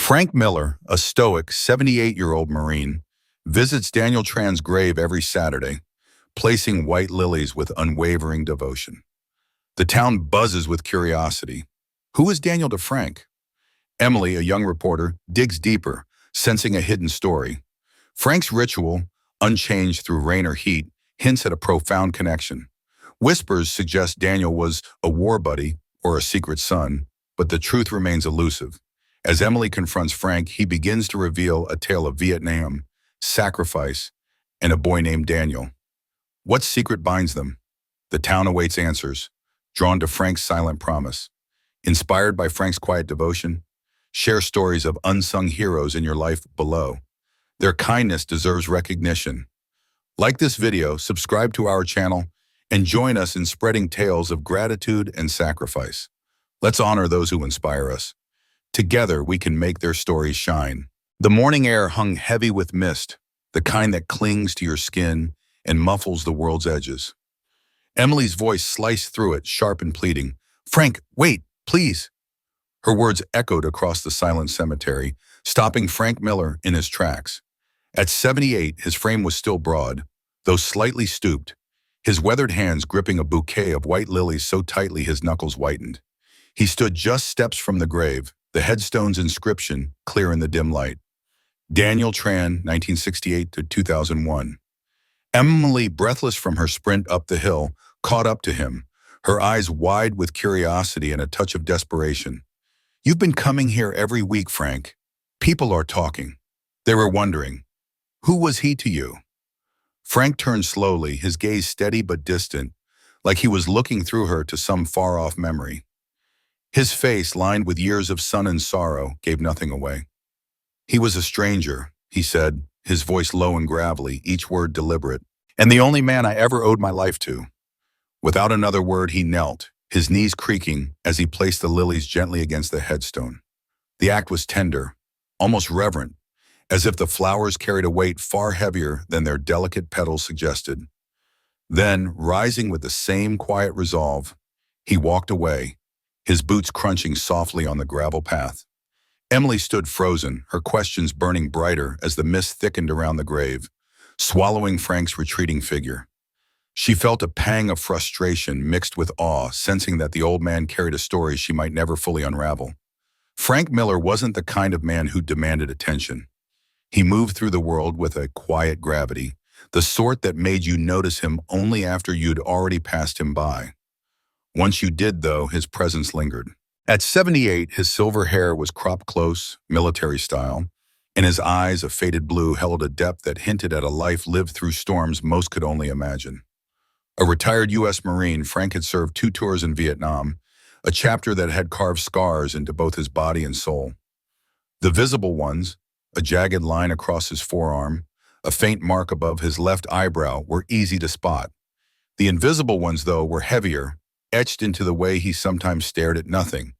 Frank Miller, a stoic 78-year-old Marine, visits Daniel Tran's grave every Saturday, placing white lilies with unwavering devotion. The town buzzes with curiosity. Who is Daniel to Frank? Emily, a young reporter, digs deeper, sensing a hidden story. Frank's ritual, unchanged through rain or heat, hints at a profound connection. Whispers suggest Daniel was a war buddy or a secret son, but the truth remains elusive. As Emily confronts Frank, he begins to reveal a tale of Vietnam, sacrifice, and a boy named Daniel. What secret binds them? The town awaits answers, drawn to Frank's silent promise. Inspired by Frank's quiet devotion, share stories of unsung heroes in your life below. Their kindness deserves recognition. Like this video, subscribe to our channel, and join us in spreading tales of gratitude and sacrifice. Let's honor those who inspire us. Together, we can make their stories shine. The morning air hung heavy with mist, the kind that clings to your skin and muffles the world's edges. Emily's voice sliced through it, sharp and pleading. "Frank, wait, please." Her words echoed across the silent cemetery, stopping Frank Miller in his tracks. At 78, his frame was still broad, though slightly stooped, his weathered hands gripping a bouquet of white lilies so tightly his knuckles whitened. He stood just steps from the grave, the headstone's inscription clear in the dim light. Daniel Tran, 1968 to 2001. Emily, breathless from her sprint up the hill, caught up to him, her eyes wide with curiosity and a touch of desperation. "You've been coming here every week, Frank. People are talking." They were wondering, who was he to you? Frank turned slowly, his gaze steady but distant, like he was looking through her to some far-off memory. His face, lined with years of sun and sorrow, gave nothing away. "He was a stranger," he said, his voice low and gravelly, each word deliberate, "and the only man I ever owed my life to." Without another word, he knelt, his knees creaking as he placed the lilies gently against the headstone. The act was tender, almost reverent, as if the flowers carried a weight far heavier than their delicate petals suggested. Then, rising with the same quiet resolve, he walked away, his boots crunching softly on the gravel path. Emily stood frozen, her questions burning brighter as the mist thickened around the grave, swallowing Frank's retreating figure. She felt a pang of frustration mixed with awe, sensing that the old man carried a story she might never fully unravel. Frank Miller wasn't the kind of man who demanded attention. He moved through the world with a quiet gravity, the sort that made you notice him only after you'd already passed him by. Once you did, though, his presence lingered. At 78, his silver hair was cropped close, military style, and his eyes, a faded blue, held a depth that hinted at a life lived through storms most could only imagine. A retired U.S. Marine, Frank had served 2 tours in Vietnam, a chapter that had carved scars into both his body and soul. The visible ones, a jagged line across his forearm, a faint mark above his left eyebrow, were easy to spot. The invisible ones, though, were heavier, etched into the way he sometimes stared at nothing,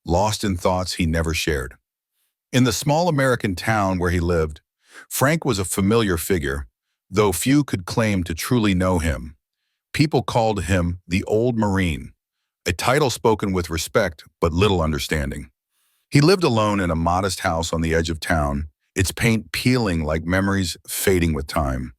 lost in thoughts he never shared. In the small American town where he lived, Frank was a familiar figure, though few could claim to truly know him. People called him the Old Marine, a title spoken with respect but little understanding. He lived alone in a modest house on the edge of town, its paint peeling like memories fading with time.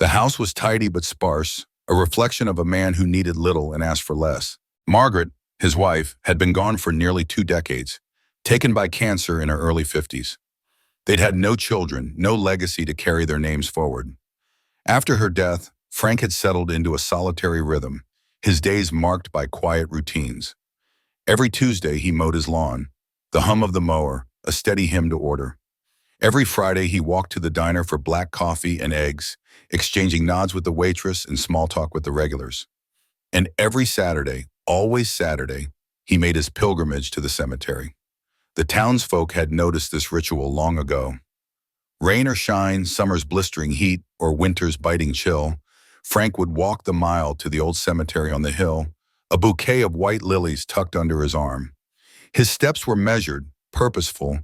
The house was tidy but sparse, a reflection of a man who needed little and asked for less. Margaret, his wife, had been gone for nearly 2 decades, taken by cancer in her early 50s. They'd had no children, no legacy to carry their names forward. After her death, Frank had settled into a solitary rhythm, his days marked by quiet routines. Every Tuesday he mowed his lawn, the hum of the mower, a steady hymn to order. Every Friday he walked to the diner for black coffee and eggs, exchanging nods with the waitress and small talk with the regulars. And every Saturday, always Saturday, he made his pilgrimage to the cemetery. The townsfolk had noticed this ritual long ago. Rain or shine, summer's blistering heat, or winter's biting chill, Frank would walk the mile to the old cemetery on the hill, a bouquet of white lilies tucked under his arm. His steps were measured, purposeful,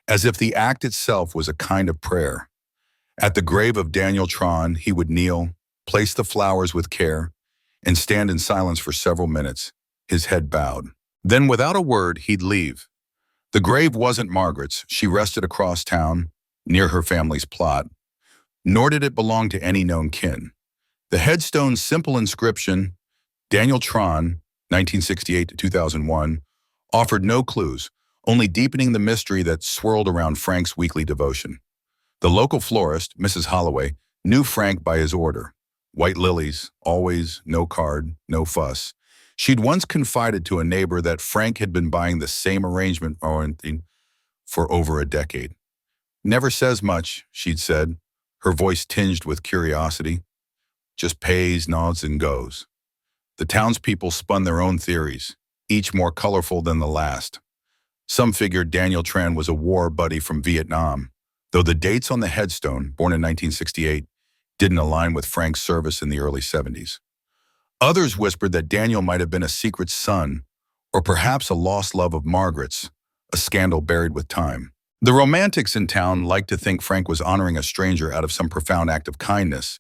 as if the act itself was a kind of prayer. At the grave of Daniel Tran, he would kneel, place the flowers with care, and stand in silence for several minutes, his head bowed. Then, without a word, he'd leave. The grave wasn't Margaret's. She rested across town, near her family's plot, nor did it belong to any known kin. The headstone's simple inscription, Daniel Tran, 1968 to 2001, offered no clues, only deepening the mystery that swirled around Frank's weekly devotion. The local florist, Mrs. Holloway, knew Frank by his order. White lilies, always, no card, no fuss. She'd once confided to a neighbor that Frank had been buying the same arrangement for over a decade. Never says much, she'd said, her voice tinged with curiosity. Just pays, nods, and goes. The townspeople spun their own theories, each more colorful than the last. Some figured Daniel Tran was a war buddy from Vietnam, though the dates on the headstone, born in 1968, didn't align with Frank's service in the early 70s. Others whispered that Daniel might have been a secret son, or perhaps a lost love of Margaret's, a scandal buried with time. The romantics in town liked to think Frank was honoring a stranger out of some profound act of kindness,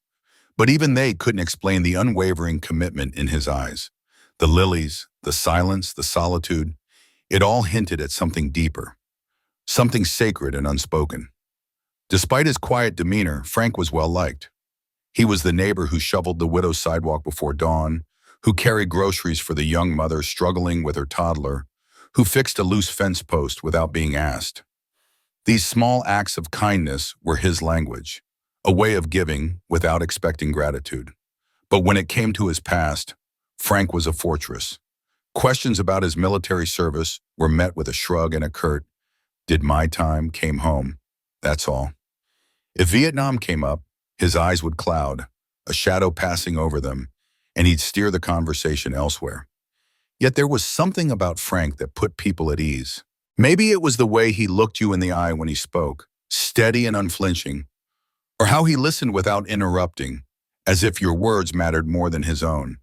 but even they couldn't explain the unwavering commitment in his eyes. The lilies, the silence, the solitude, it all hinted at something deeper, something sacred and unspoken. Despite his quiet demeanor, Frank was well-liked. He was the neighbor who shoveled the widow's sidewalk before dawn, who carried groceries for the young mother struggling with her toddler, who fixed a loose fence post without being asked. These small acts of kindness were his language, a way of giving without expecting gratitude. But when it came to his past, Frank was a fortress. Questions about his military service were met with a shrug and a curt, "Did my time, came home. That's all." If Vietnam came up, his eyes would cloud, a shadow passing over them, and he'd steer the conversation elsewhere. Yet there was something about Frank that put people at ease. Maybe it was the way he looked you in the eye when he spoke, steady and unflinching, or how he listened without interrupting, as if your words mattered more than his own.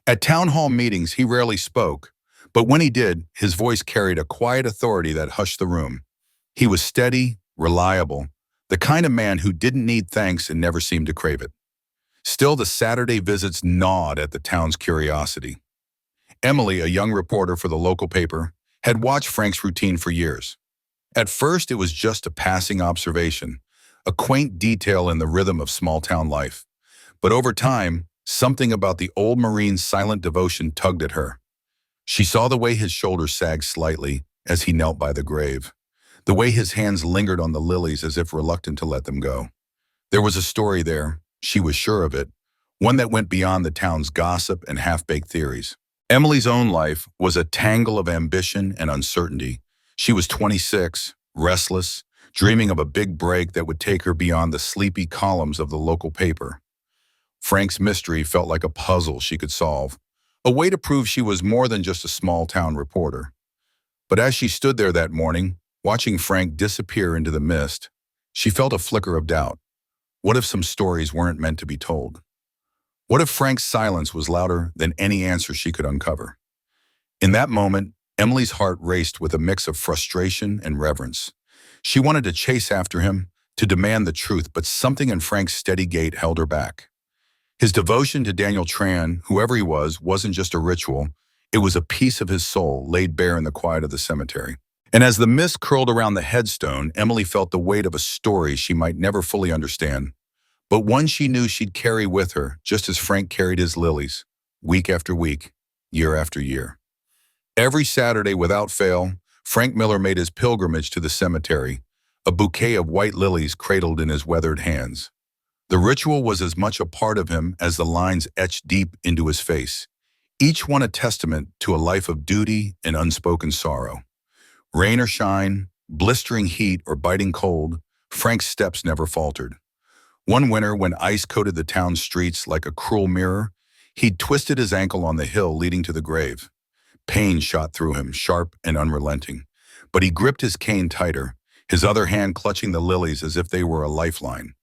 At town hall meetings, he rarely spoke, but when he did, his voice carried a quiet authority that hushed the room. He was steady, reliable, the kind of man who didn't need thanks and never seemed to crave it. Still, the Saturday visits gnawed at the town's curiosity. Emily, a young reporter for the local paper, had watched Frank's routine for years. At first, it was just a passing observation, a quaint detail in the rhythm of small-town life. But over time, something about the old Marine's silent devotion tugged at her. She saw the way his shoulders sagged slightly as he knelt by the grave, the way his hands lingered on the lilies as if reluctant to let them go. There was a story there, she was sure of it, one that went beyond the town's gossip and half-baked theories. Emily's own life was a tangle of ambition and uncertainty. She was 26, restless, dreaming of a big break that would take her beyond the sleepy columns of the local paper. Frank's mystery felt like a puzzle she could solve, a way to prove she was more than just a small-town reporter. But as she stood there that morning, watching Frank disappear into the mist, she felt a flicker of doubt. What if some stories weren't meant to be told? What if Frank's silence was louder than any answer she could uncover? In that moment, Emily's heart raced with a mix of frustration and reverence. She wanted to chase after him, to demand the truth, but something in Frank's steady gait held her back. His devotion to Daniel Tran, whoever he was, wasn't just a ritual. It was a piece of his soul laid bare in the quiet of the cemetery. And as the mist curled around the headstone, Emily felt the weight of a story she might never fully understand, but one she knew she'd carry with her, just as Frank carried his lilies, week after week, year after year. Every Saturday, without fail, Frank Miller made his pilgrimage to the cemetery, a bouquet of white lilies cradled in his weathered hands. The ritual was as much a part of him as the lines etched deep into his face, each one a testament to a life of duty and unspoken sorrow. Rain or shine, blistering heat or biting cold, Frank's steps never faltered. One winter, when ice coated the town's streets like a cruel mirror, he'd twisted his ankle on the hill leading to the grave. Pain shot through him, sharp and unrelenting. But he gripped his cane tighter, his other hand clutching the lilies as if they were a lifeline.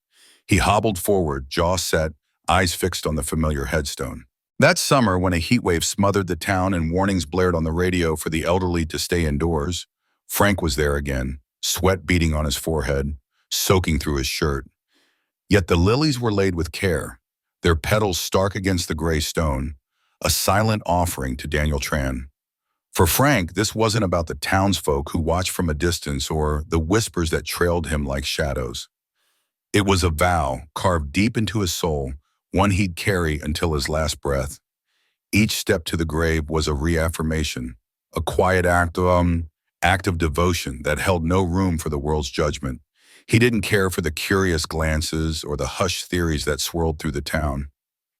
He hobbled forward, jaw set, eyes fixed on the familiar headstone. That summer, when a heatwave smothered the town and warnings blared on the radio for the elderly to stay indoors, Frank was there again, sweat beading on his forehead, soaking through his shirt. Yet the lilies were laid with care, their petals stark against the gray stone, a silent offering to Daniel Tran. For Frank, this wasn't about the townsfolk who watched from a distance or the whispers that trailed him like shadows. It was a vow carved deep into his soul, one he'd carry until his last breath. Each step to the grave was a reaffirmation, a quiet act of devotion that held no room for the world's judgment. He didn't care for the curious glances or the hushed theories that swirled through the town.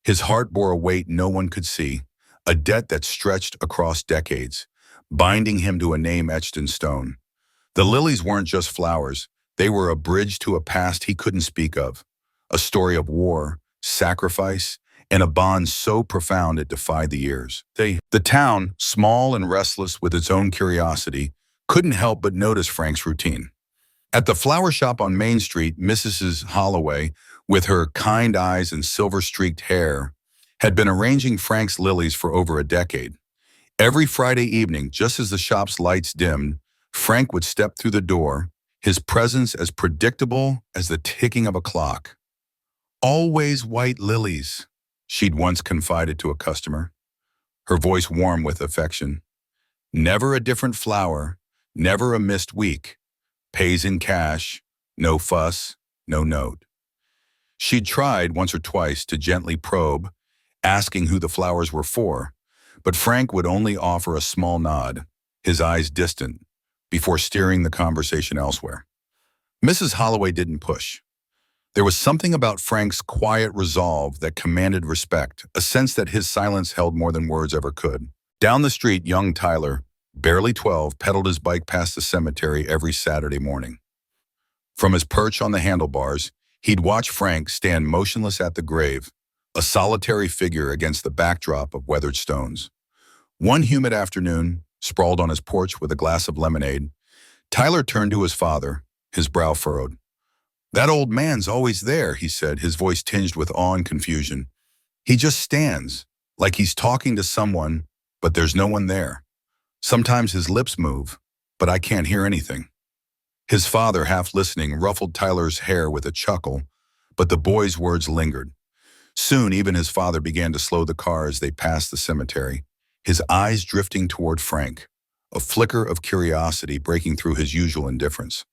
His heart bore a weight no one could see, a debt that stretched across decades, binding him to a name etched in stone. The lilies weren't just flowers, they were a bridge to a past he couldn't speak of, a story of war, sacrifice, and a bond so profound it defied the years. The town, small and restless with its own curiosity, couldn't help but notice Frank's routine. At the flower shop on Main Street, Mrs. Holloway, with her kind eyes and silver-streaked hair, had been arranging Frank's lilies for over a decade. Every Friday evening, just as the shop's lights dimmed, Frank would step through the door, his presence as predictable as the ticking of a clock. "Always white lilies," she'd once confided to a customer, her voice warm with affection. "Never a different flower, never a missed week. Pays in cash, no fuss, no note." She'd tried once or twice to gently probe, asking who the flowers were for, but Frank would only offer a small nod, his eyes distant, before steering the conversation elsewhere. Mrs. Holloway didn't push. There was something about Frank's quiet resolve that commanded respect, a sense that his silence held more than words ever could. Down the street, young Tyler, barely 12, pedaled his bike past the cemetery every Saturday morning. From his perch on the handlebars, he'd watch Frank stand motionless at the grave, a solitary figure against the backdrop of weathered stones. One humid afternoon, sprawled on his porch with a glass of lemonade, Tyler turned to his father, his brow furrowed. "That old man's always there," he said, his voice tinged with awe and confusion. "He just stands, like he's talking to someone, but there's no one there. Sometimes his lips move, but I can't hear anything." His father, half listening, ruffled Tyler's hair with a chuckle, but the boy's words lingered. Soon, even his father began to slow the car as they passed the cemetery, his eyes drifting toward Frank, a flicker of curiosity breaking through his usual indifference.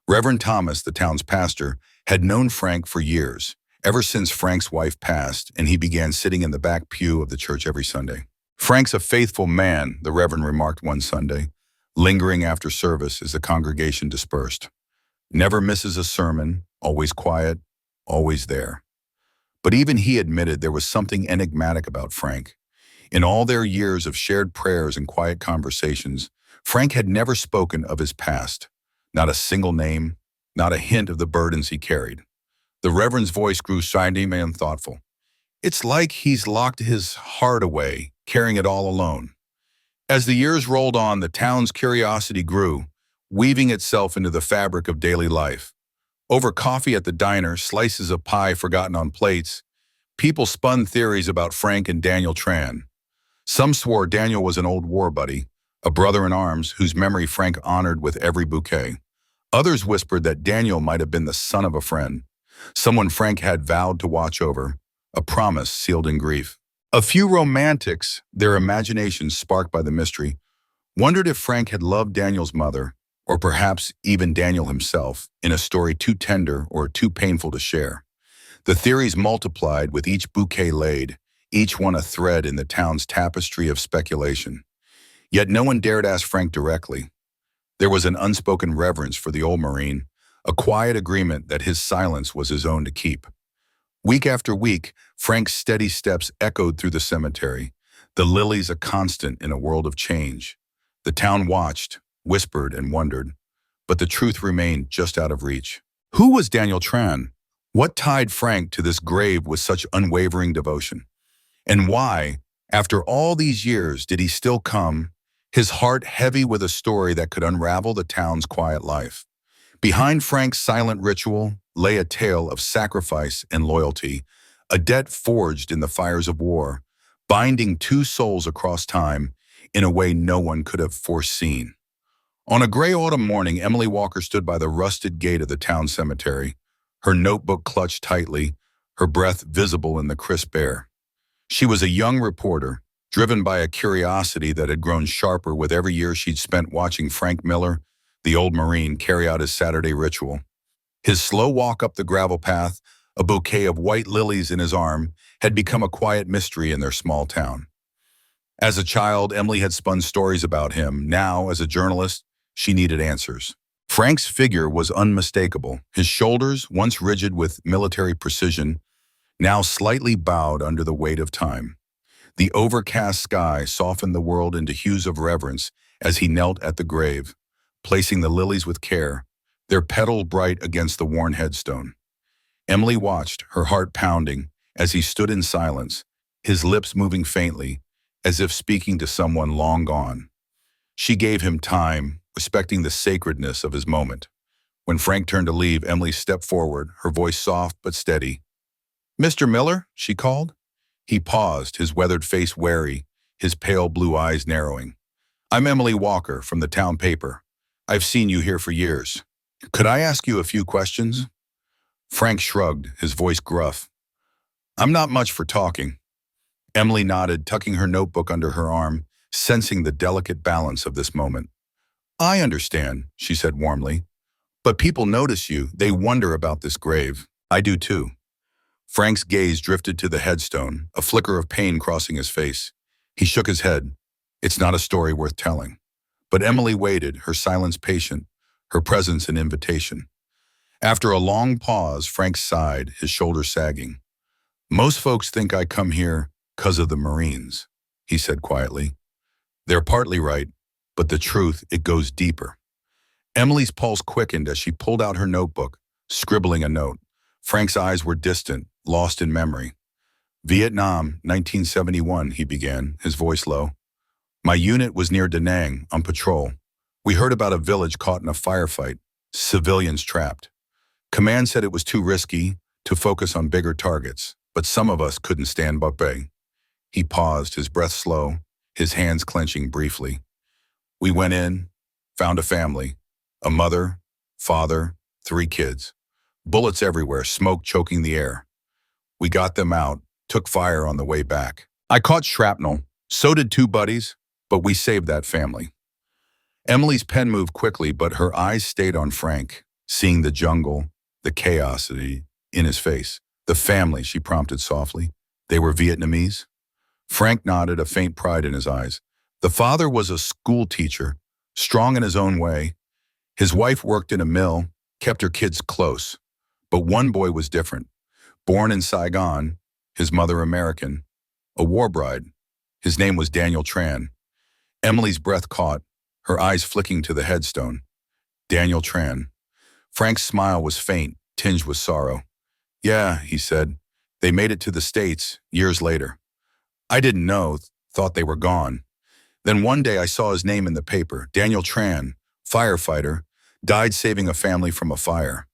Reverend Thomas, the town's pastor, had known Frank for years, ever since Frank's wife passed, and he began sitting in the back pew of the church every Sunday. "Frank's a faithful man," the Reverend remarked one Sunday, lingering after service as the congregation dispersed. "Never misses a sermon, always quiet, always there." But even he admitted there was something enigmatic about Frank. In all their years of shared prayers and quiet conversations, Frank had never spoken of his past. Not a single name, not a hint of the burdens he carried. The Reverend's voice grew shiny and thoughtful. "It's like he's locked his heart away, carrying it all alone." As the years rolled on, the town's curiosity grew, weaving itself into the fabric of daily life. Over coffee at the diner, slices of pie forgotten on plates, people spun theories about Frank and Daniel Tran. Some swore Daniel was an old war buddy, a brother in arms whose memory Frank honored with every bouquet. Others whispered that Daniel might have been the son of a friend, someone Frank had vowed to watch over, a promise sealed in grief. A few romantics, their imaginations sparked by the mystery, wondered if Frank had loved Daniel's mother, or perhaps even Daniel himself, in a story too tender or too painful to share. The theories multiplied with each bouquet laid, each one a thread in the town's tapestry of speculation. Yet no one dared ask Frank directly. There was an unspoken reverence for the old Marine, a quiet agreement that his silence was his own to keep. Week after week, Frank's steady steps echoed through the cemetery, the lilies a constant in a world of change. The town watched, whispered, and wondered, but the truth remained just out of reach. Who was Daniel Tran? What tied Frank to this grave with such unwavering devotion? And why, after all these years, did he still come, his heart heavy with a story that could unravel the town's quiet life? Behind Frank's silent ritual lay a tale of sacrifice and loyalty, a debt forged in the fires of war, binding two souls across time in a way no one could have foreseen. On a gray autumn morning, Emily Walker stood by the rusted gate of the town cemetery, her notebook clutched tightly, her breath visible in the crisp air. She was a young reporter, driven by a curiosity that had grown sharper with every year she'd spent watching Frank Miller, the old Marine, carry out his Saturday ritual. His slow walk up the gravel path, a bouquet of white lilies in his arm, had become a quiet mystery in their small town. As a child, Emily had spun stories about him. Now, as a journalist, she needed answers. Frank's figure was unmistakable. His shoulders, once rigid with military precision, now slightly bowed under the weight of time. The overcast sky softened the world into hues of reverence as he knelt at the grave, placing the lilies with care, their petals bright against the worn headstone. Emily watched, her heart pounding, as he stood in silence, his lips moving faintly, as if speaking to someone long gone. She gave him time, respecting the sacredness of his moment. When Frank turned to leave, Emily stepped forward, her voice soft but steady. "Mr. Miller?" she called. He paused, his weathered face wary, his pale blue eyes narrowing. "I'm Emily Walker from the town paper. I've seen you here for years. Could I ask you a few questions?" Frank shrugged, his voice gruff. "I'm not much for talking." Emily nodded, tucking her notebook under her arm, sensing the delicate balance of this moment. "I understand," she said warmly. "But people notice you. They wonder about this grave. I do too." Frank's gaze drifted to the headstone, a flicker of pain crossing his face. He shook his head. "It's not a story worth telling." But Emily waited, her silence patient, her presence an invitation. After a long pause, Frank sighed, his shoulders sagging. "Most folks think I come here 'cause of the Marines," he said quietly. "They're partly right, but the truth, it goes deeper." Emily's pulse quickened as she pulled out her notebook, scribbling a note. Frank's eyes were distant, lost in memory. "Vietnam, 1971, he began, his voice low. "My unit was near Da Nang, on patrol. We heard about a village caught in a firefight, civilians trapped. Command said it was too risky to focus on bigger targets, but some of us couldn't stand by." He paused, his breath slow, his hands clenching briefly. "We went in, found a family, a mother, father, 3 kids. Bullets everywhere, smoke choking the air. We got them out, took fire on the way back. I caught shrapnel, so did 2 buddies, but we saved that family." Emily's pen moved quickly, but her eyes stayed on Frank, seeing the jungle, the chaosity in his face. "The family," she prompted softly. "They were Vietnamese?" Frank nodded, a faint pride in his eyes. "The father was a school teacher, strong in his own way. His wife worked in a mill, kept her kids close. But one boy was different. Born in Saigon, his mother American, a war bride. His name was Daniel Tran." Emily's breath caught, her eyes flicking to the headstone. Daniel Tran. Frank's smile was faint, tinged with sorrow. "Yeah," he said. "They made it to the States, years later. I didn't know, thought they were gone. Then one day I saw his name in the paper. Daniel Tran, firefighter, died saving a family from a fire."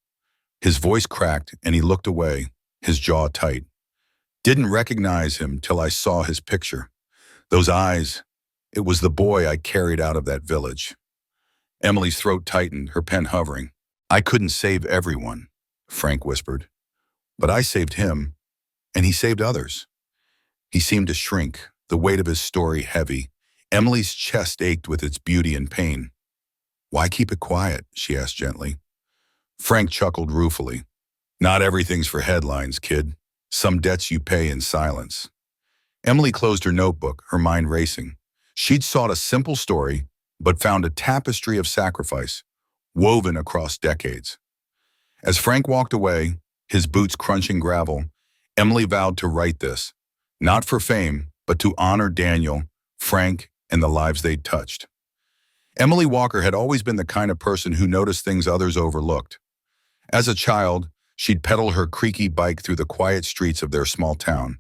His voice cracked and he looked away, his jaw tight. "Didn't recognize him till I saw his picture. Those eyes, it was the boy I carried out of that village." Emily's throat tightened, her pen hovering. "I couldn't save everyone," Frank whispered. "But I saved him, and he saved others." He seemed to shrink, the weight of his story heavy. Emily's chest ached with its beauty and pain. "Why keep it quiet?" she asked gently. Frank chuckled ruefully. "Not everything's for headlines, kid. Some debts you pay in silence." Emily closed her notebook, her mind racing. She'd sought a simple story, but found a tapestry of sacrifice, woven across decades. As Frank walked away, his boots crunching gravel, Emily vowed to write this, not for fame, but to honor Daniel, Frank, and the lives they'd touched. Emily Walker had always been the kind of person who noticed things others overlooked. As a child, she'd pedal her creaky bike through the quiet streets of their small town,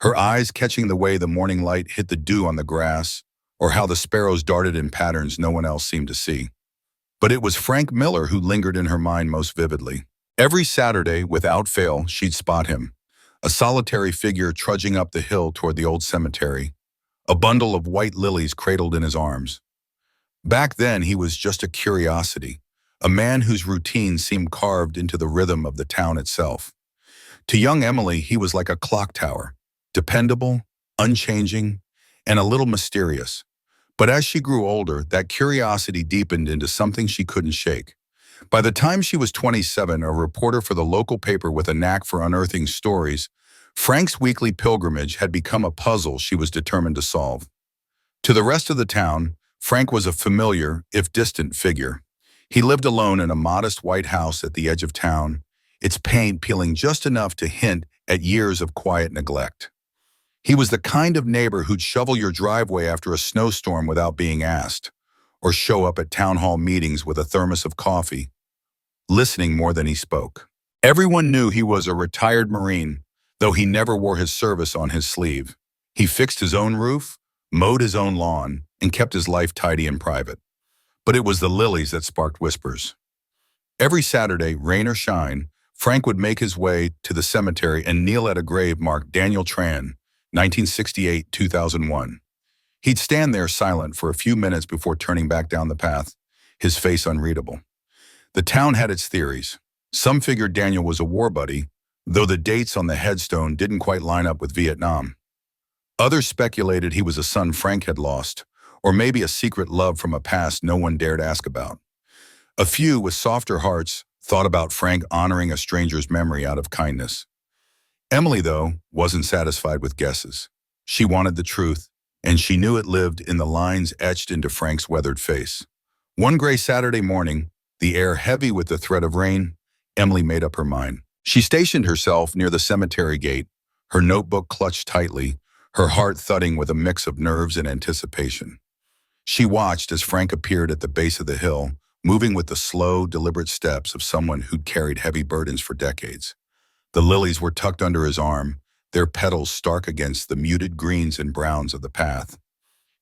her eyes catching the way the morning light hit the dew on the grass, or how the sparrows darted in patterns no one else seemed to see. But it was Frank Miller who lingered in her mind most vividly. Every Saturday, without fail, she'd spot him, a solitary figure trudging up the hill toward the old cemetery, a bundle of white lilies cradled in his arms. Back then, he was just a curiosity, a man whose routine seemed carved into the rhythm of the town itself. To young Emily, he was like a clock tower, dependable, unchanging, and a little mysterious. But as she grew older, that curiosity deepened into something she couldn't shake. By the time she was 27, a reporter for the local paper with a knack for unearthing stories, Frank's weekly pilgrimage had become a puzzle she was determined to solve. To the rest of the town, Frank was a familiar, if distant, figure. He lived alone in a modest white house at the edge of town, its paint peeling just enough to hint at years of quiet neglect. He was the kind of neighbor who'd shovel your driveway after a snowstorm without being asked, or show up at town hall meetings with a thermos of coffee, listening more than he spoke. Everyone knew he was a retired Marine, though he never wore his service on his sleeve. He fixed his own roof, mowed his own lawn, and kept his life tidy and private. But it was the Lilies that sparked whispers. Every Saturday, rain or shine, Frank would make his way to the cemetery and kneel at a grave marked Daniel Tran, 1968-2001. He'd stand there silent for a few minutes before turning back down the path, his face unreadable. The town had its theories. Some figured Daniel was a war buddy, though the dates on the headstone didn't quite line up with Vietnam. Others speculated he was a son Frank had lost, or maybe a secret love from a past no one dared ask about. A few with softer hearts thought about Frank honoring a stranger's memory out of kindness. Emily, though, wasn't satisfied with guesses. She wanted the truth, and she knew it lived in the lines etched into Frank's weathered face. One gray Saturday morning, the air heavy with the threat of rain, Emily made up her mind. She stationed herself near the cemetery gate, her notebook clutched tightly, her heart thudding with a mix of nerves and anticipation. She watched as Frank appeared at the base of the hill, moving with the slow, deliberate steps of someone who'd carried heavy burdens for decades. The lilies were tucked under his arm, their petals stark against the muted greens and browns of the path.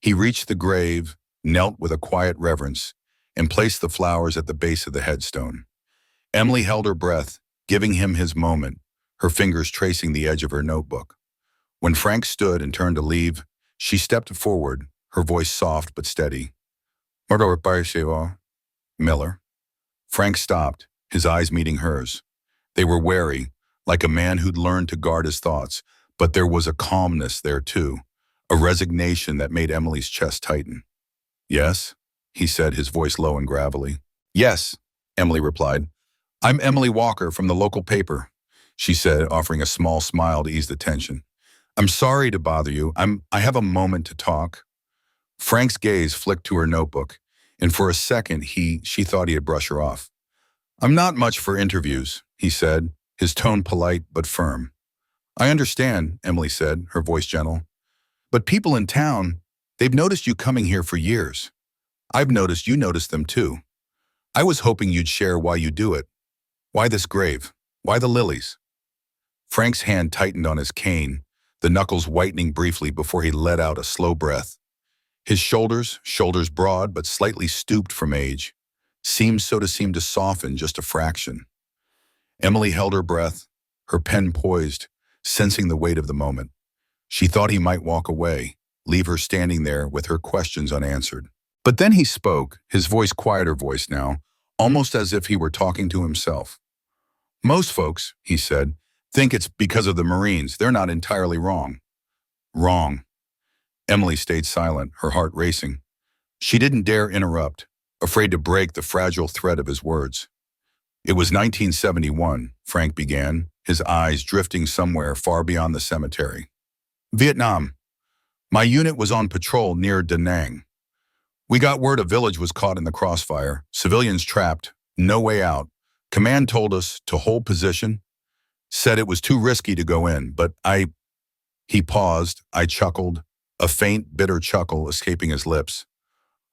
He reached the grave, knelt with a quiet reverence, and placed the flowers at the base of the headstone. Emily held her breath, giving him his moment, her fingers tracing the edge of her notebook. When Frank stood and turned to leave, she stepped forward, her voice soft but steady. Miller. Frank stopped, his eyes meeting hers. They were wary, like a man who'd learned to guard his thoughts, but there was a calmness there too, a resignation that made Emily's chest tighten. Yes, he said, his voice low and gravelly. Yes, Emily replied. I'm Emily Walker from the local paper, she said, offering a small smile to ease the tension. I'm sorry to bother you. I have a moment to talk. Frank's gaze flicked to her notebook, and for a second she thought he had brushed her off. I'm not much for interviews, he said, his tone polite but firm. I understand, Emily said, her voice gentle. But people in town, they've noticed you coming here for years. I've noticed you noticed them too. I was hoping you'd share why you do it. Why this grave? Why the lilies? Frank's hand tightened on his cane, the knuckles whitening briefly before he let out a slow breath. His shoulders broad but slightly stooped from age, seemed to soften just a fraction. Emily held her breath, her pen poised, sensing the weight of the moment. She thought he might walk away, leave her standing there with her questions unanswered. But then he spoke, his voice quieter voice now, almost as if he were talking to himself. Most folks, he said, think it's because of the Marines. They're not entirely wrong. Wrong. Emily stayed silent, her heart racing. She didn't dare interrupt, afraid to break the fragile thread of his words. It was 1971, Frank began, his eyes drifting somewhere far beyond the cemetery. Vietnam. My unit was on patrol near Da Nang. We got word a village was caught in the crossfire, civilians trapped, no way out. Command told us to hold position, said it was too risky to go in, but He paused, I chuckled, a faint, bitter chuckle escaping his lips.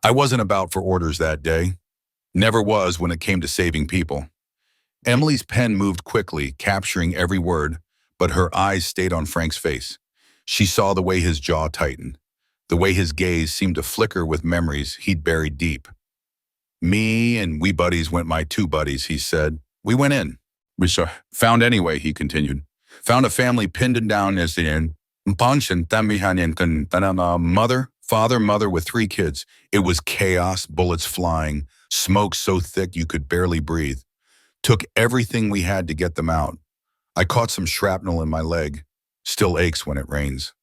I wasn't about for orders that day. Never was when it came to saving people. Emily's pen moved quickly, capturing every word, but her eyes stayed on Frank's face. She saw the way his jaw tightened, the way his gaze seemed to flicker with memories he'd buried deep. Me and we buddies went my two buddies, he said. We went in. We found anyway, he continued. Found a family pinned down as the end. Mother with 3 kids. It was chaos, bullets flying, smoke so thick you could barely breathe. Took everything we had to get them out. I caught some shrapnel in my leg. Still aches when it rains.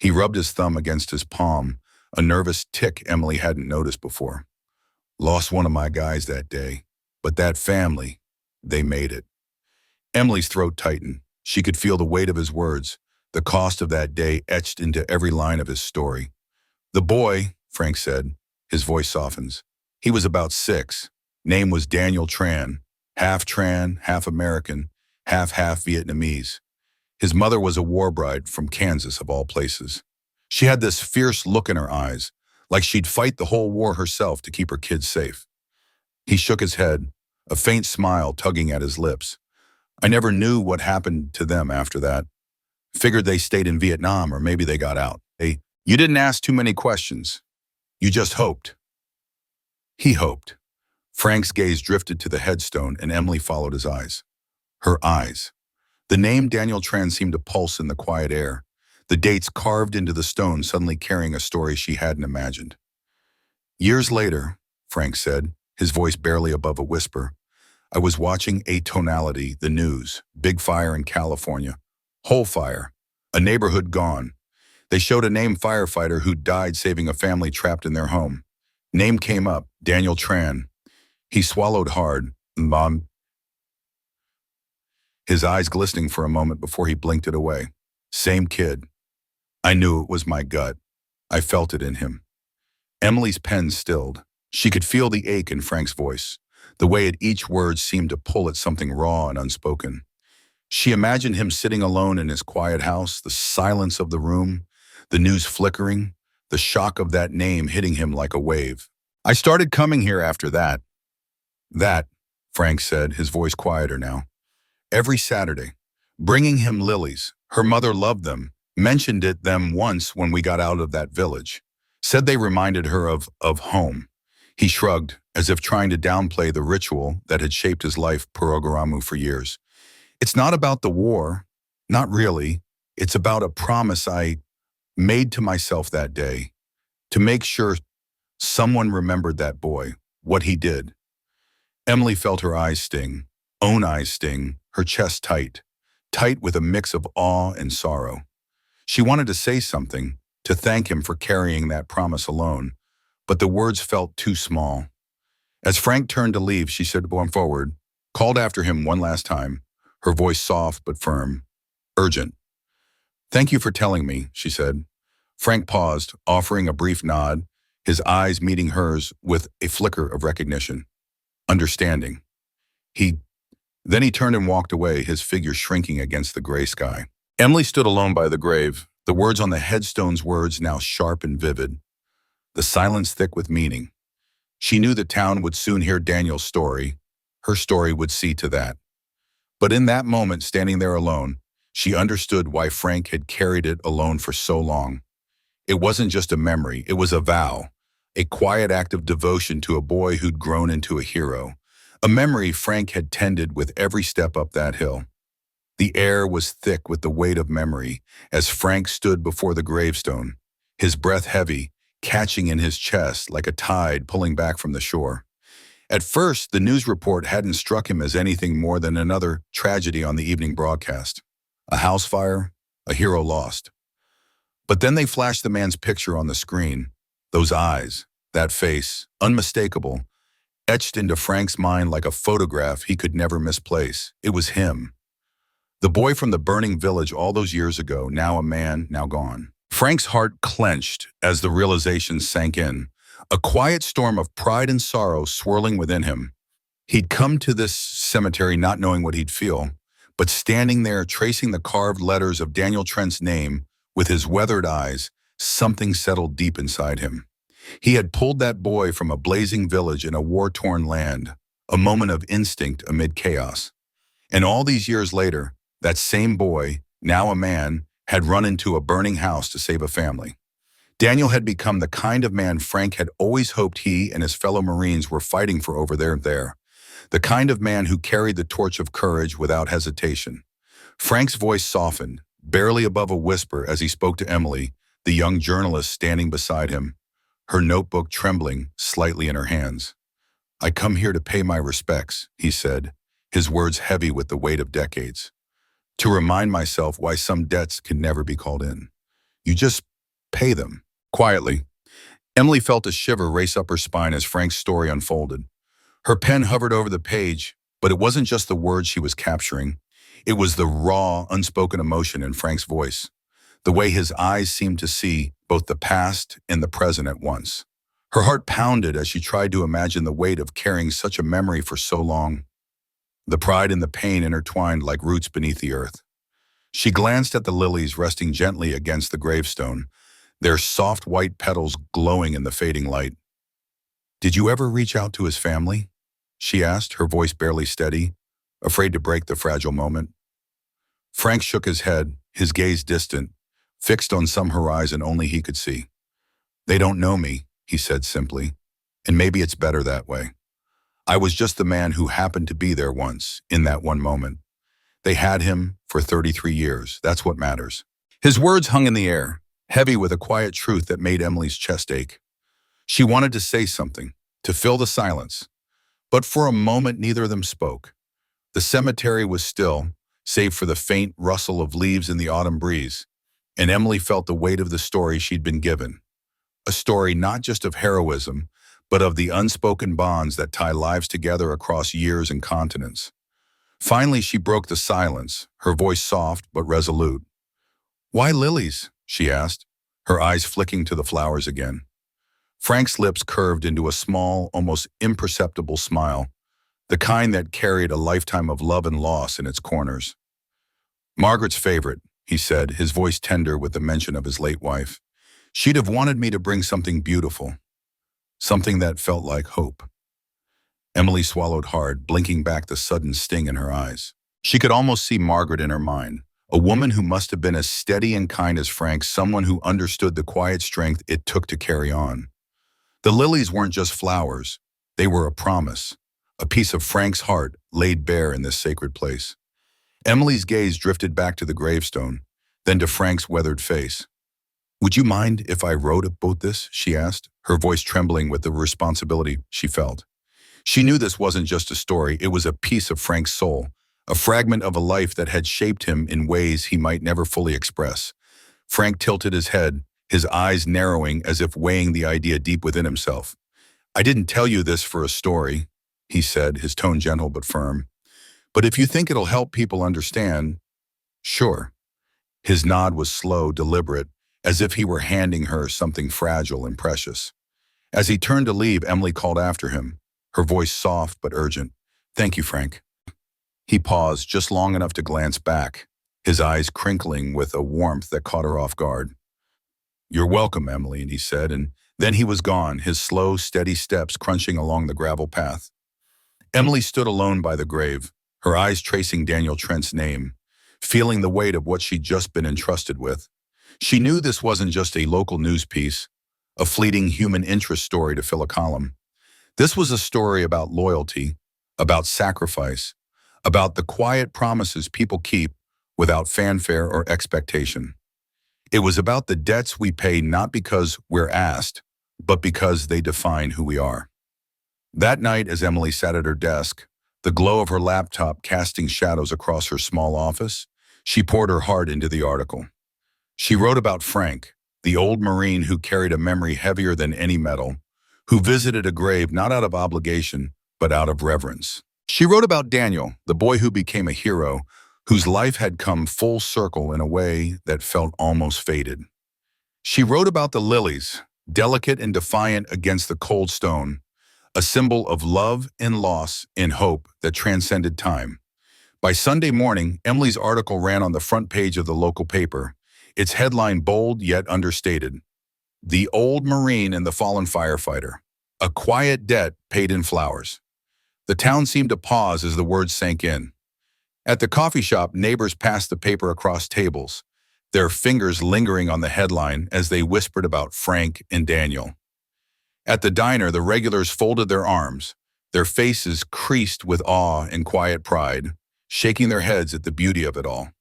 He rubbed his thumb against his palm, a nervous tick Emily hadn't noticed before. Lost one of my guys that day, but that family, they made it. Emily's throat tightened. She could feel the weight of his words, the cost of that day etched into every line of his story. The boy, Frank said, his voice softens. He was about 6. Name was Daniel Tran, half American, half Vietnamese. His mother was a war bride from Kansas, of all places. She had this fierce look in her eyes, like she'd fight the whole war herself to keep her kids safe. He shook his head, a faint smile tugging at his lips. I never knew what happened to them after that. Figured they stayed in Vietnam or maybe they got out. You didn't ask too many questions. You just hoped. He hoped. Frank's gaze drifted to the headstone and Emily followed his eyes. Her eyes. The name Daniel Tran seemed to pulse in the quiet air, the dates carved into the stone suddenly carrying a story she hadn't imagined. Years later, Frank said, his voice barely above a whisper, I was watching Atonality, the news, big fire in California, whole fire, a neighborhood gone. They showed a named firefighter who died saving a family trapped in their home. Name came up, Daniel Tran. He swallowed hard, Mom. His eyes glistening for a moment before he blinked it away. Same kid. I knew it was my gut. I felt it in him. Emily's pen stilled. She could feel the ache in Frank's voice, the way at each word seemed to pull at something raw and unspoken. She imagined him sitting alone in his quiet house, the silence of the room, the news flickering, the shock of that name hitting him like a wave. I started coming here after that. That, Frank said, his voice quieter now. Every Saturday, bringing him lilies. Her mother loved them, mentioned them once when we got out of that village. Said they reminded her of home. He shrugged, as if trying to downplay the ritual that had shaped his life Porogaramu for years. It's not about the war. Not really. It's about a promise I made to myself that day, to make sure someone remembered that boy, what he did. Emily felt her eyes sting, own eyes sting, her chest tight with a mix of awe and sorrow. She wanted to say something, to thank him for carrying that promise alone, but the words felt too small. As Frank turned to leave, she said, going forward, called after him one last time, her voice soft but firm, urgent. Thank you for telling me, she said. Frank paused, offering a brief nod, his eyes meeting hers with a flicker of recognition. Understanding. Then he turned and walked away, his figure shrinking against the gray sky. Emily stood alone by the grave, the words on the headstone's words now sharp and vivid, the silence thick with meaning. She knew the town would soon hear Daniel's story. Her story would see to that. But in that moment, standing there alone, she understood why Frank had carried it alone for so long. It wasn't just a memory, it was a vow, a quiet act of devotion to a boy who'd grown into a hero, a memory Frank had tended with every step up that hill. The air was thick with the weight of memory as Frank stood before the gravestone, his breath heavy, catching in his chest like a tide pulling back from the shore. At first, the news report hadn't struck him as anything more than another tragedy on the evening broadcast. A house fire, a hero lost. But then they flashed the man's picture on the screen, those eyes, that face, unmistakable, etched into Frank's mind like a photograph he could never misplace. It was him. The boy from the burning village all those years ago, now a man, now gone. Frank's heart clenched as the realization sank in, a quiet storm of pride and sorrow swirling within him. He'd come to this cemetery not knowing what he'd feel, but standing there tracing the carved letters of Daniel Tran's name with his weathered eyes, something settled deep inside him. He had pulled that boy from a blazing village in a war-torn land, a moment of instinct amid chaos. And all these years later, that same boy, now a man, had run into a burning house to save a family. Daniel had become the kind of man Frank had always hoped he and his fellow Marines were fighting for over there. The kind of man who carried the torch of courage without hesitation. Frank's voice softened, barely above a whisper as he spoke to Emily, the young journalist standing beside him, her notebook trembling slightly in her hands. I come here to pay my respects, he said, his words heavy with the weight of decades. To remind myself why some debts can never be called in. You just Pay them. Quietly, Emily felt a shiver race up her spine as Frank's story unfolded. Her pen hovered over the page, but it wasn't just the words she was capturing. It was the raw, unspoken emotion in Frank's voice, the way his eyes seemed to see both the past and the present at once. Her heart pounded as she tried to imagine the weight of carrying such a memory for so long. The pride and the pain intertwined like roots beneath the earth. She glanced at the lilies resting gently against the gravestone, their soft white petals glowing in the fading light. "Did you ever reach out to his family?" she asked, her voice barely steady, afraid to break the fragile moment. Frank shook his head, his gaze distant, fixed on some horizon only he could see. "They don't know me," he said simply, "and maybe it's better that way. I was just the man who happened to be there once, in that one moment. They had him for 33 years. That's what matters." His words hung in the air, heavy with a quiet truth that made Emily's chest ache. She wanted to say something, to fill the silence, but for a moment neither of them spoke. The cemetery was still, save for the faint rustle of leaves in the autumn breeze, and Emily felt the weight of the story she'd been given. A story not just of heroism, but of the unspoken bonds that tie lives together across years and continents. Finally, she broke the silence, her voice soft but resolute. "Why lilies?" she asked, her eyes flicking to the flowers again. Frank's lips curved into a small, almost imperceptible smile, the kind that carried a lifetime of love and loss in its corners. "Margaret's favorite," he said, his voice tender with the mention of his late wife. "She'd have wanted me to bring something beautiful, something that felt like hope." Emily swallowed hard, blinking back the sudden sting in her eyes. She could almost see Margaret in her mind, a woman who must have been as steady and kind as Frank, someone who understood the quiet strength it took to carry on. The lilies weren't just flowers. They were a promise, a piece of Frank's heart laid bare in this sacred place. Emily's gaze drifted back to the gravestone, then to Frank's weathered face. "Would you mind if I wrote about this?" she asked, her voice trembling with the responsibility she felt. She knew this wasn't just a story, it was a piece of Frank's soul, a fragment of a life that had shaped him in ways he might never fully express. Frank tilted his head, his eyes narrowing as if weighing the idea deep within himself. "I didn't tell you this for a story," he said, his tone gentle but firm. "But if you think it'll help people understand, sure." His nod was slow, deliberate, as if he were handing her something fragile and precious. As he turned to leave, Emily called after him, her voice soft but urgent. "Thank you, Frank." He paused just long enough to glance back, his eyes crinkling with a warmth that caught her off guard. "You're welcome, Emily," he said, and then he was gone, his slow, steady steps crunching along the gravel path. Emily stood alone by the grave, her eyes tracing Daniel Trent's name, feeling the weight of what she'd just been entrusted with. She knew this wasn't just a local news piece, a fleeting human interest story to fill a column. This was a story about loyalty, about sacrifice, about the quiet promises people keep without fanfare or expectation. It was about the debts we pay not because we're asked, but because they define who we are. That night, as Emily sat at her desk, the glow of her laptop casting shadows across her small office, she poured her heart into the article. She wrote about Frank, the old Marine who carried a memory heavier than any metal, who visited a grave not out of obligation, but out of reverence. She wrote about Daniel, the boy who became a hero, whose life had come full circle in a way that felt almost fated. She wrote about the lilies, delicate and defiant against the cold stone, a symbol of love and loss and hope that transcended time. By Sunday morning, Emily's article ran on the front page of the local paper, its headline bold yet understated. "The Old Marine and the Fallen Firefighter. A quiet debt paid in flowers." The town seemed to pause as the words sank in. At the coffee shop, neighbors passed the paper across tables, their fingers lingering on the headline as they whispered about Frank and Daniel. At the diner, the regulars folded their arms, their faces creased with awe and quiet pride, shaking their heads at the beauty of it all.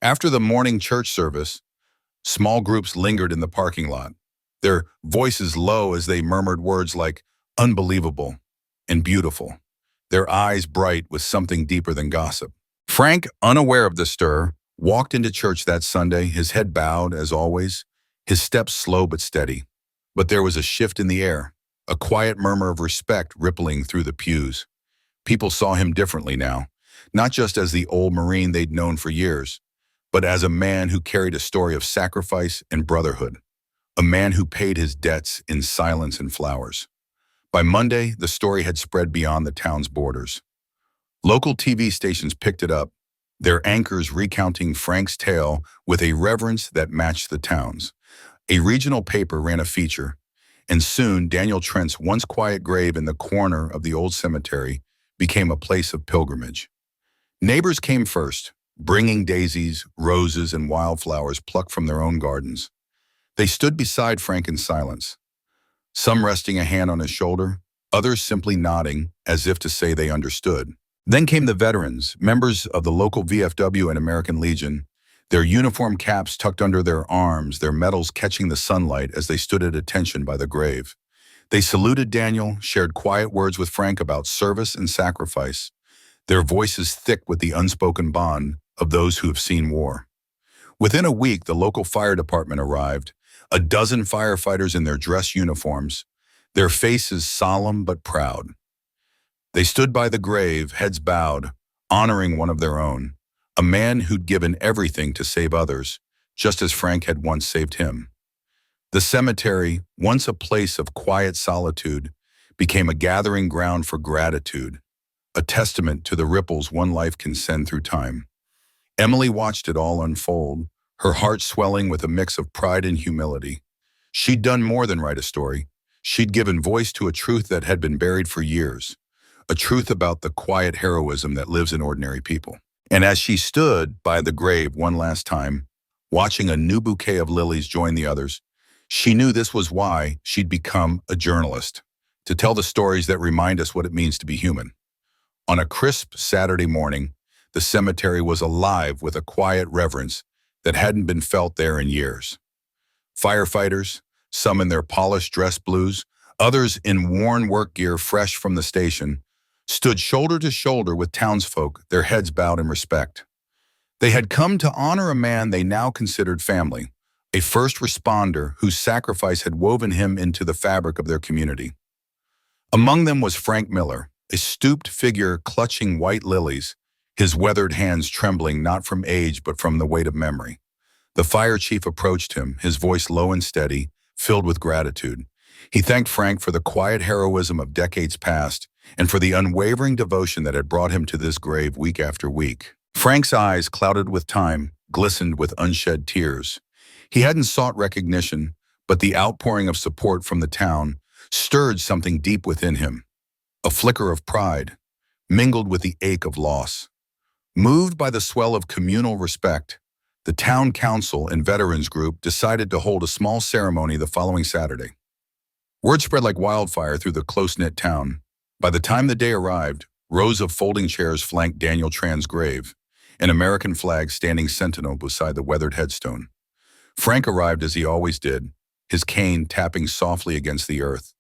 After the morning church service, small groups lingered in the parking lot, their voices low as they murmured words like unbelievable and beautiful, their eyes bright with something deeper than gossip. Frank, unaware of the stir, walked into church that Sunday, his head bowed as always, his steps slow but steady. But there was a shift in the air, a quiet murmur of respect rippling through the pews. People saw him differently now, not just as the old Marine they'd known for years, but as a man who carried a story of sacrifice and brotherhood, a man who paid his debts in silence and flowers. By Monday, the story had spread beyond the town's borders. Local TV stations picked it up, their anchors recounting Frank's tale with a reverence that matched the town's. A regional paper ran a feature, and soon Daniel Trent's once quiet grave in the corner of the old cemetery became a place of pilgrimage. Neighbors came first, bringing daisies, roses, and wildflowers plucked from their own gardens. They stood beside Frank in silence, some resting a hand on his shoulder, others simply nodding as if to say they understood. Then came the veterans, members of the local VFW and American Legion, their uniform caps tucked under their arms, their medals catching the sunlight as they stood at attention by the grave. They saluted Daniel, shared quiet words with Frank about service and sacrifice, their voices thick with the unspoken bond of those who have seen war. Within a week, the local fire department arrived, a dozen firefighters in their dress uniforms, their faces solemn but proud. They stood by the grave, heads bowed, honoring one of their own, a man who'd given everything to save others, just as Frank had once saved him. The cemetery, once a place of quiet solitude, became a gathering ground for gratitude, a testament to the ripples one life can send through time. Emily watched it all unfold, her heart swelling with a mix of pride and humility. She'd done more than write a story. She'd given voice to a truth that had been buried for years, a truth about the quiet heroism that lives in ordinary people. And as she stood by the grave one last time, watching a new bouquet of lilies join the others, she knew this was why she'd become a journalist, to tell the stories that remind us what it means to be human. On a crisp Saturday morning, the cemetery was alive with a quiet reverence that hadn't been felt there in years. Firefighters, some in their polished dress blues, others in worn work gear fresh from the station, stood shoulder to shoulder with townsfolk, their heads bowed in respect. They had come to honor a man they now considered family, a first responder whose sacrifice had woven him into the fabric of their community. Among them was Frank Miller, a stooped figure clutching white lilies, his weathered hands trembling not from age but from the weight of memory. The fire chief approached him, his voice low and steady, filled with gratitude. He thanked Frank for the quiet heroism of decades past and for the unwavering devotion that had brought him to this grave week after week. Frank's eyes, clouded with time, glistened with unshed tears. He hadn't sought recognition, but the outpouring of support from the town stirred something deep within him, a flicker of pride, mingled with the ache of loss. Moved by the swell of communal respect, the town council and veterans group decided to hold a small ceremony the following Saturday. Word spread like wildfire through the close-knit town. By the time the day arrived, rows of folding chairs flanked Daniel Tran's grave, an American flag standing sentinel beside the weathered headstone. Frank arrived as he always did, his cane tapping softly against the earth,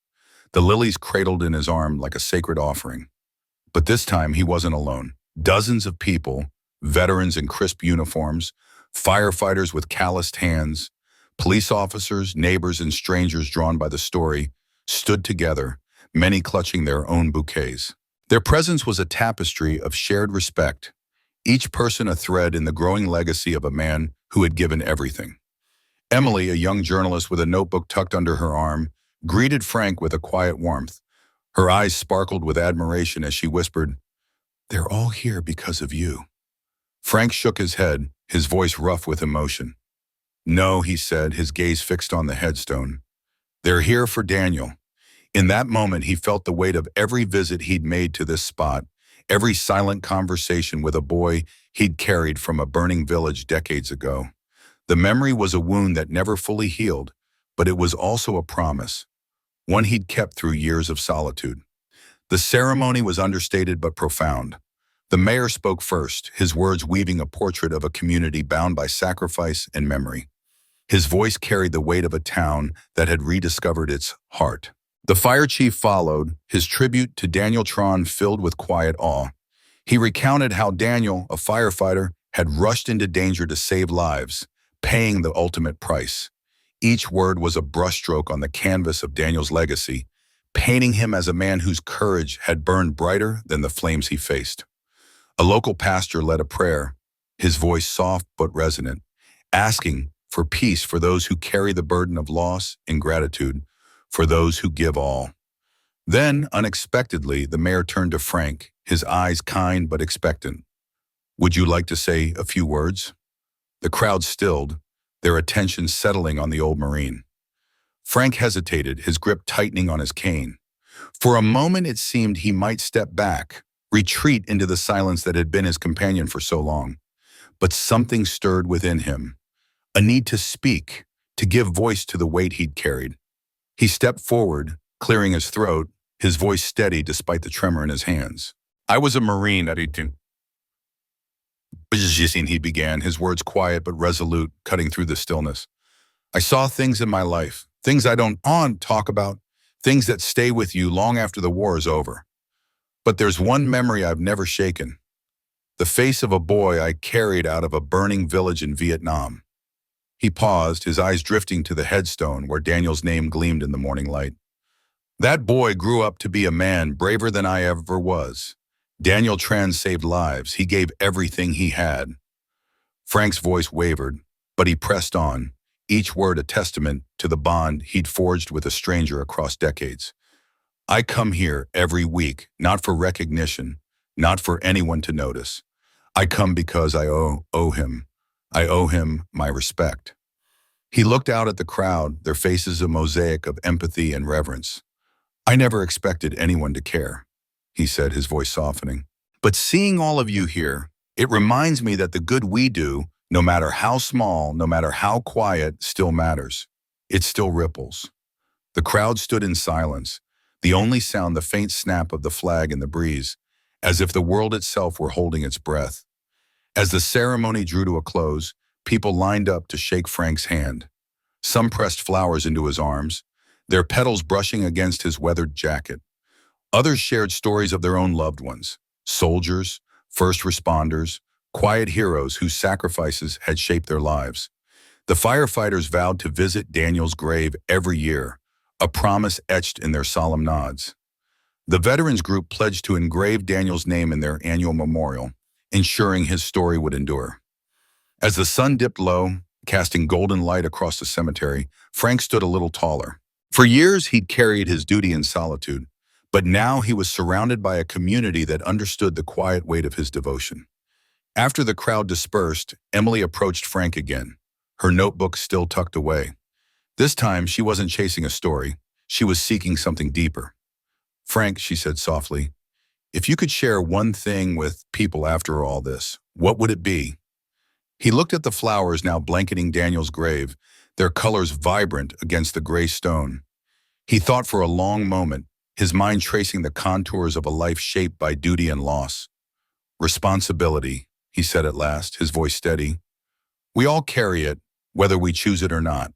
the lilies cradled in his arm like a sacred offering. But this time he wasn't alone. Dozens of people, veterans in crisp uniforms, firefighters with calloused hands, police officers, neighbors, and strangers drawn by the story, stood together, many clutching their own bouquets. Their presence was a tapestry of shared respect, each person a thread in the growing legacy of a man who had given everything. Emily, a young journalist with a notebook tucked under her arm, greeted Frank with a quiet warmth. Her eyes sparkled with admiration as she whispered, "They're all here because of you." Frank shook his head, his voice rough with emotion. "No," he said, his gaze fixed on the headstone. "They're here for Daniel." In that moment, he felt the weight of every visit he'd made to this spot, every silent conversation with a boy he'd carried from a burning village decades ago. The memory was a wound that never fully healed, but it was also a promise, one he'd kept through years of solitude. The ceremony was understated but profound. The mayor spoke first, his words weaving a portrait of a community bound by sacrifice and memory. His voice carried the weight of a town that had rediscovered its heart. The fire chief followed, his tribute to Daniel Tran filled with quiet awe. He recounted how Daniel, a firefighter, had rushed into danger to save lives, paying the ultimate price. Each word was a brushstroke on the canvas of Daniel's legacy, painting him as a man whose courage had burned brighter than the flames he faced. A local pastor led a prayer, his voice soft but resonant, asking for peace for those who carry the burden of loss and gratitude for those who give all. Then, unexpectedly, the mayor turned to Frank, his eyes kind but expectant. "Would you like to say a few words?" The crowd stilled, their attention settling on the old Marine. Frank hesitated, his grip tightening on his cane. For a moment it seemed he might step back, retreat into the silence that had been his companion for so long. But something stirred within him, a need to speak, to give voice to the weight he'd carried. He stepped forward, clearing his throat, his voice steady despite the tremor in his hands. "I was a Marine at 18. He began, his words quiet but resolute, cutting through the stillness. "I saw things in my life, things I don't talk about, things that stay with you long after the war is over. But there's one memory I've never shaken. The face of a boy I carried out of a burning village in Vietnam." He paused, his eyes drifting to the headstone where Daniel's name gleamed in the morning light. "That boy grew up to be a man braver than I ever was. Daniel Tran saved lives. He gave everything he had." Frank's voice wavered, but he pressed on, each word a testament to the bond he'd forged with a stranger across decades. "I come here every week, not for recognition, not for anyone to notice. I come because I owe him. I owe him my respect." He looked out at the crowd, their faces a mosaic of empathy and reverence. "I never expected anyone to care," he said, his voice softening. "But seeing all of you here, it reminds me that the good we do, no matter how small, no matter how quiet, still matters. It still ripples." The crowd stood in silence, the only sound the faint snap of the flag in the breeze, as if the world itself were holding its breath. As the ceremony drew to a close, people lined up to shake Frank's hand. Some pressed flowers into his arms, their petals brushing against his weathered jacket. Others shared stories of their own loved ones, soldiers, first responders, quiet heroes whose sacrifices had shaped their lives. The firefighters vowed to visit Daniel's grave every year, a promise etched in their solemn nods. The veterans group pledged to engrave Daniel's name in their annual memorial, ensuring his story would endure. As the sun dipped low, casting golden light across the cemetery, Frank stood a little taller. For years, he'd carried his duty in solitude, but now he was surrounded by a community that understood the quiet weight of his devotion. After the crowd dispersed, Emily approached Frank again, her notebook still tucked away. This time, she wasn't chasing a story. She was seeking something deeper. "Frank," she said softly, "if you could share one thing with people after all this, what would it be?" He looked at the flowers now blanketing Daniel's grave, their colors vibrant against the gray stone. He thought for a long moment, his mind tracing the contours of a life shaped by duty and loss. "Responsibility," he said at last, his voice steady. "We all carry it, whether we choose it or not.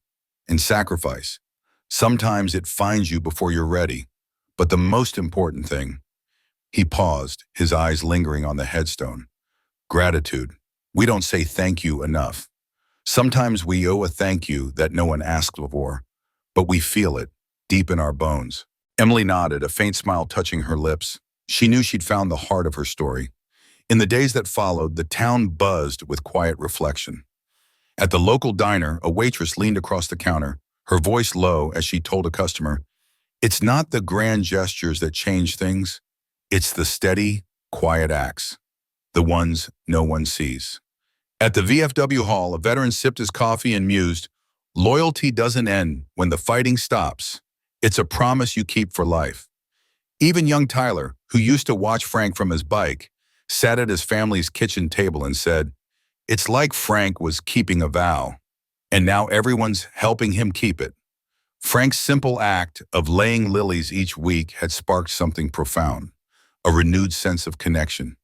And sacrifice. Sometimes it finds you before you're ready. But the most important thing—" He paused, his eyes lingering on the headstone. "Gratitude. We don't say thank you enough. Sometimes we owe a thank you that no one asked for, but we feel it, deep in our bones." Emily nodded, a faint smile touching her lips. She knew she'd found the heart of her story. In the days that followed, the town buzzed with quiet reflection. At the local diner, a waitress leaned across the counter, her voice low as she told a customer, "It's not the grand gestures that change things. It's the steady, quiet acts, the ones no one sees." At the VFW hall, a veteran sipped his coffee and mused, "Loyalty doesn't end when the fighting stops. It's a promise you keep for life." Even young Tyler, who used to watch Frank from his bike, sat at his family's kitchen table and said, "It's like Frank was keeping a vow, and now everyone's helping him keep it." Frank's simple act of laying lilies each week had sparked something profound, a renewed sense of connection,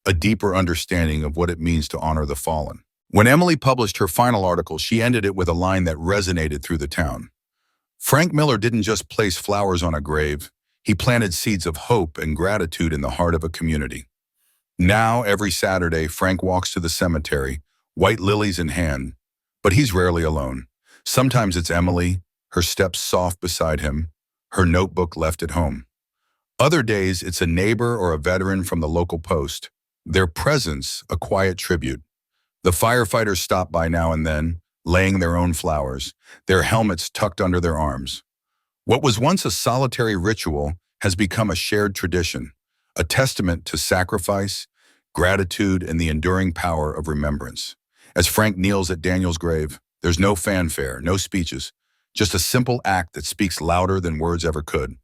a deeper understanding of what it means to honor the fallen. When Emily published her final article, she ended it with a line that resonated through the town. Frank Miller didn't just place flowers on a grave, he planted seeds of hope and gratitude in the heart of a community. Now, every Saturday, Frank walks to the cemetery, white lilies in hand, but he's rarely alone. Sometimes it's Emily, her steps soft beside him, her notebook left at home. Other days, it's a neighbor or a veteran from the local post, their presence a quiet tribute. The firefighters stop by now and then, laying their own flowers, their helmets tucked under their arms. What was once a solitary ritual has become a shared tradition, a testament to sacrifice, gratitude, and the enduring power of remembrance. As Frank kneels at Daniel's grave, there's no fanfare, no speeches, just a simple act that speaks louder than words ever could.